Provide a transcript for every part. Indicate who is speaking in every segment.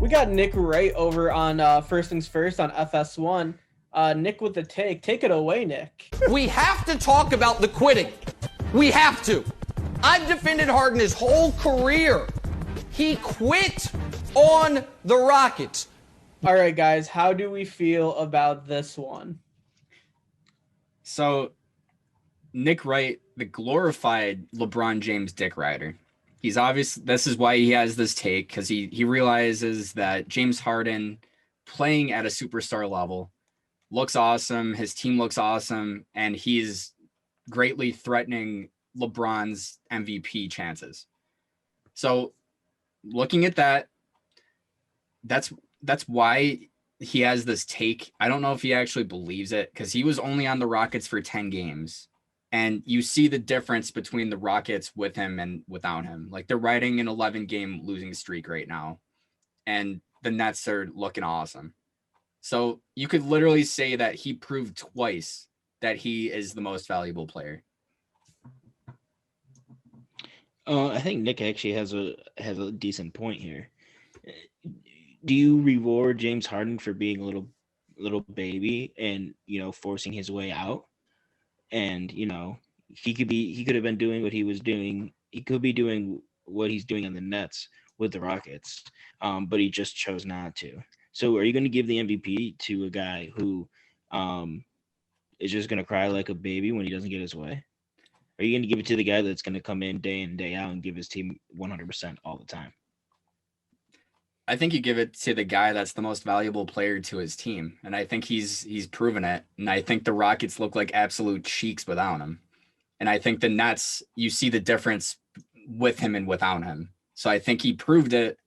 Speaker 1: We got Nick Wright over on First Things First on FS1. Nick with the take. Take it away, Nick.
Speaker 2: We have to talk about the quitting. We have to. I've defended Harden his whole career. He quit on the Rockets.
Speaker 1: All right, guys, how do we feel about this one?
Speaker 3: So, Nick Wright, the glorified LeBron James dick rider. He's obvious. This is why he has this take, because he realizes that James Harden playing at a superstar level looks awesome. His team looks awesome, and he's greatly threatening LeBron's MVP chances. So, looking at that, that's why he has this take. I don't know if he actually believes it, because he was only on the Rockets for 10 games. And you see the difference between the Rockets with him and without him. Like, they're riding an 11-game losing streak right now, and the Nets are looking awesome. So you could literally say that he proved twice that he is the most valuable player.
Speaker 4: I think Nick actually has a decent point here. Do you reward James Harden for being a little baby and, forcing his way out? And, he could have been doing what he was doing. He could be doing what he's doing on the Nets with the Rockets, but he just chose not to. So are you going to give the MVP to a guy who is just going to cry like a baby when he doesn't get his way? Are you going to give it to the guy that's going to come in day out and give his team 100% all the time?
Speaker 3: I think you give it to the guy that's the most valuable player to his team. And I think he's proven it. And I think the Rockets look like absolute cheeks without him. And I think the Nets, you see the difference with him and without him. So I think he proved it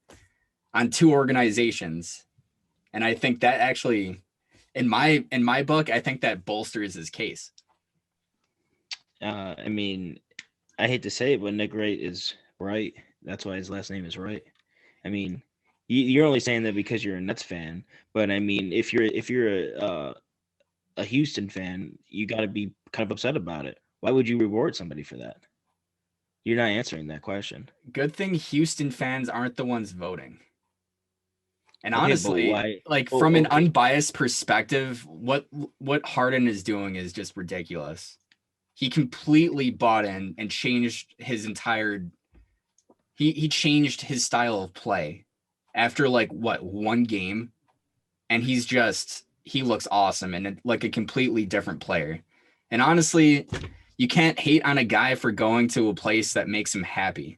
Speaker 3: on two organizations. And I think that actually, in my book, I think that bolsters his case.
Speaker 4: I hate to say it, but Nick Wright is right. That's why his last name is Wright. You're only saying that because you're a Nets fan, but if you're a Houston fan, you got to be kind of upset about it. Why would you reward somebody for that? You're not answering that question.
Speaker 3: Good thing Houston fans aren't the ones voting. And
Speaker 4: Okay,
Speaker 3: honestly, from an unbiased perspective, what Harden is doing is just ridiculous. He completely bought in and changed his entire. He changed his style of play after one game, and he looks awesome and like a completely different player. And honestly, you can't hate on a guy for going to a place that makes him happy.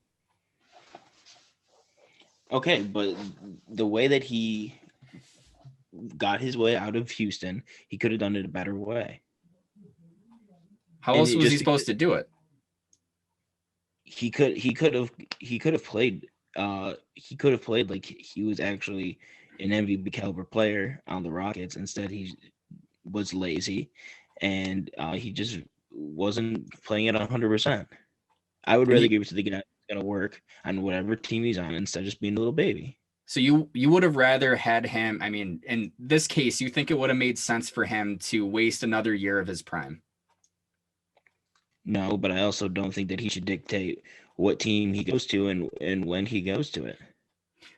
Speaker 4: Okay, but the way that he got his way out of Houston, he could have done it a better way.
Speaker 3: How else was he supposed to do it?
Speaker 4: He could have played like he was actually an MVP caliber player on the Rockets. Instead, he was lazy, and he just wasn't playing at 100%. I would rather give it to the guy that's going to work on whatever team he's on instead of just being a little baby.
Speaker 3: So you would have rather had him. In this case, you think it would have made sense for him to waste another year of his prime?
Speaker 4: No, but I also don't think that he should dictate what team he goes to and when he goes to it.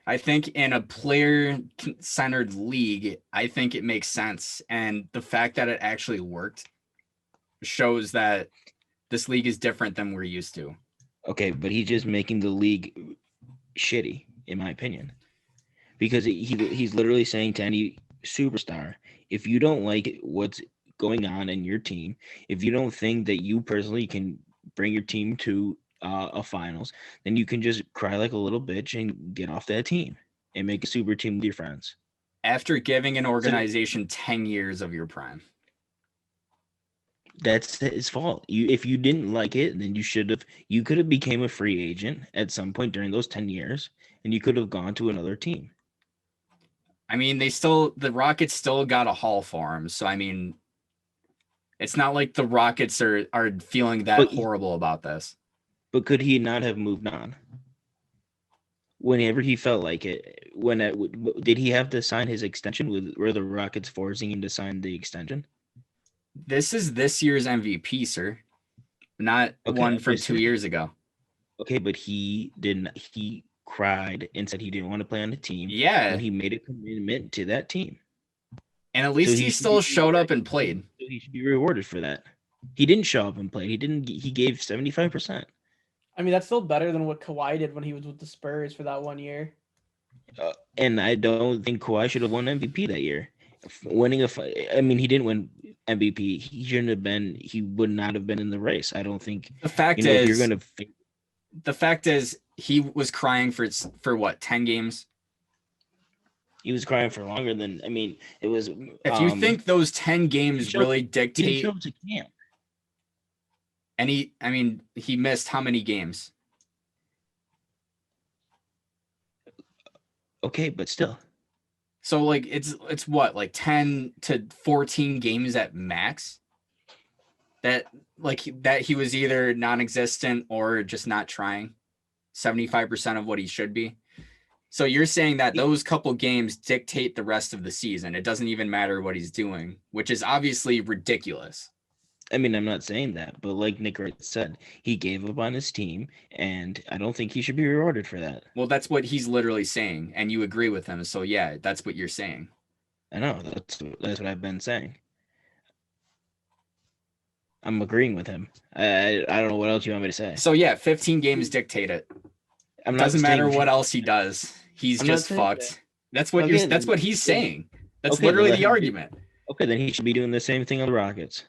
Speaker 3: I think in a player-centered league, I think it makes sense. And the fact that it actually worked shows that this league is different than we're used to.
Speaker 4: Okay, but he's just making the league shitty, in my opinion. Because he's literally saying to any superstar, if you don't like what's going on in your team, if you don't think that you personally can bring your team to a finals, then you can just cry like a little bitch and get off that team and make a super team with your friends.
Speaker 3: After giving an organization 10 years of your prime.
Speaker 4: That's his fault. If you didn't like it, then you could have became a free agent at some point during those 10 years, and you could have gone to another team.
Speaker 3: The Rockets still got a haul for him. So, it's not like the Rockets are feeling that horrible about this.
Speaker 4: But could he not have moved on? Whenever he felt like it, did he have to sign his extension? Were the Rockets forcing him to sign the extension?
Speaker 3: This is this year's MVP, sir. not
Speaker 4: Okay,
Speaker 3: one from
Speaker 4: I
Speaker 3: 2
Speaker 4: said-
Speaker 3: years ago.
Speaker 4: Okay, but he didn't. He cried and said he didn't want to play on the team
Speaker 3: Yeah,
Speaker 4: when he made a commitment to that team.
Speaker 3: and at least he
Speaker 4: should
Speaker 3: still
Speaker 4: be
Speaker 3: showed up
Speaker 4: rewarded.
Speaker 3: and played.
Speaker 4: So he should be rewarded for that. He didn't show up and play. He didn't. He gave 75%.
Speaker 1: I mean, that's still better than what Kawhi did when he was with the Spurs for that 1 year.
Speaker 4: And I don't think Kawhi should have won MVP that year. I mean, he didn't win MVP. He shouldn't have been. He would not have been in the race. I don't think.
Speaker 3: The fact
Speaker 4: If you're
Speaker 3: is,
Speaker 4: gonna.
Speaker 3: he was crying for what, 10 games?
Speaker 4: He was crying for longer than. I mean, it was.
Speaker 3: If you think those 10 games really
Speaker 4: he didn't
Speaker 3: dictate,
Speaker 4: show up to camp.
Speaker 3: and he missed how many games?
Speaker 4: Okay, but still.
Speaker 3: So like it's what, like 10 to 14 games at max that he was either non-existent or just not trying 75% of what he should be. So you're saying that those couple games dictate the rest of the season. It doesn't even matter what he's doing, which is obviously ridiculous.
Speaker 4: I mean, I'm not saying that, but like Nick Wright said, he gave up on his team, and I don't think he should be rewarded for that.
Speaker 3: Well, that's what he's literally saying, and you agree with him. So yeah, that's what you're saying.
Speaker 4: I know that's what I've been saying. I'm agreeing with him. I don't know what else you want me to say.
Speaker 3: So yeah, 15 games dictate it.
Speaker 4: I'm
Speaker 3: Doesn't
Speaker 4: saying-
Speaker 3: matter what else he does. He's
Speaker 4: I'm not
Speaker 3: just
Speaker 4: saying
Speaker 3: fucked. That's what
Speaker 4: Okay,
Speaker 3: that's what he's saying. That's
Speaker 4: okay,
Speaker 3: literally
Speaker 4: then
Speaker 3: the argument.
Speaker 4: Okay, then he should be doing the same thing on the Rockets.